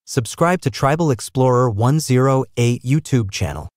Subscribe to Tribal Explorer 108 YouTube channel.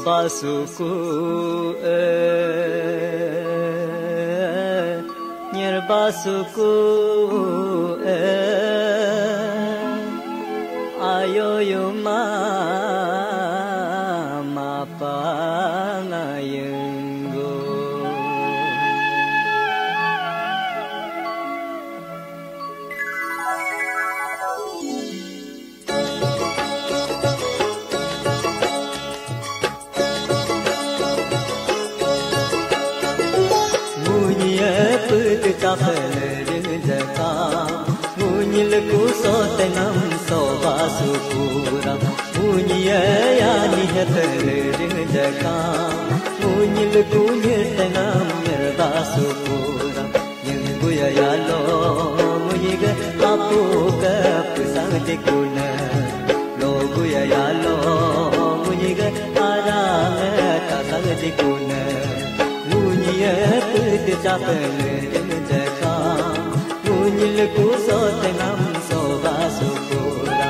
Basuku nyer basuku ayo yuma mapangayengo Munyilku sotenam sobasukura Munyiya yani heterjaka Munyilku nirtenam mirbasukura Yunguya yalo munyiga apuka pusangtikuna Loguya yalo munyiga arame tasangtikuna Munyiya putjapelirjaka Munyilku sotenam sobasukura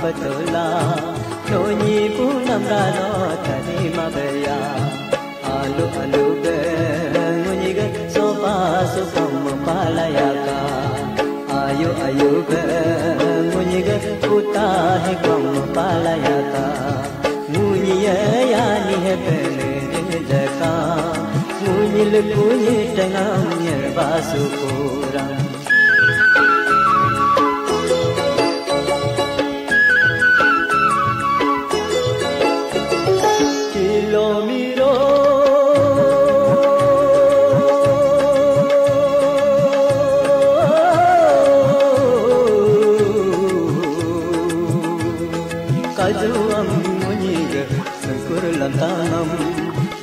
Patola, nonyi punam rano tani mabaya. Alu alu be, nonyi ge sopa sopam palayaka. Ayu ayu be, nonyi ge puta he kam palayaka. Nonyi yani he pele jaka. Nonyi le punyi tengam yer basukura.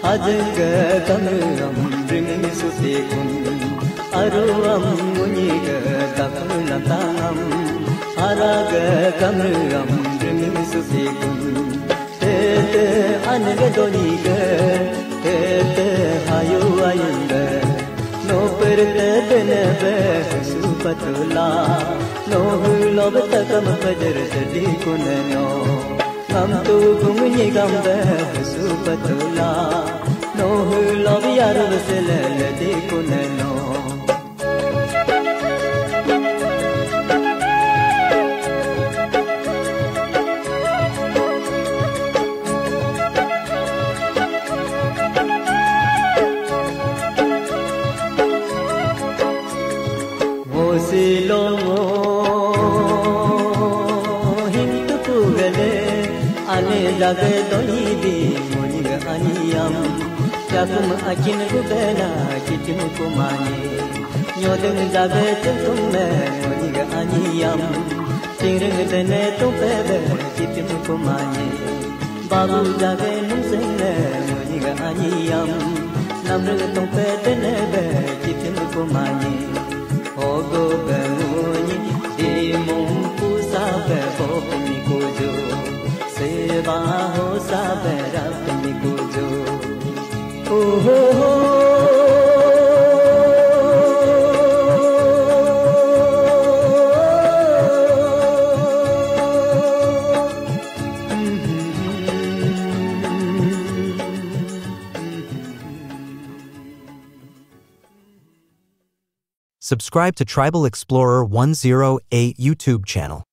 Ajanga kamram bringing sutikun aruam munyiga dakulatangam araga kamram bringing sutikun tete anagadoniga tete hayu ayunga no perte denebe supatula no hulobtakam pajar tadikuneno Nam tu kumni gambe supatula no love yaru sele de kuneno Mosilo hintu pugale ane lage doni di moniga aniyam Yakum akin gubena kitim kumani Nyodeng jabe tumme moniga aniyam Tingring tene tumpebe kitim kumani Babu jabe nusenge moniga aniyam Namrung tumpe tene be kitim kumani Ogo Subscribe to Tribal Explorer 108 YouTube channel.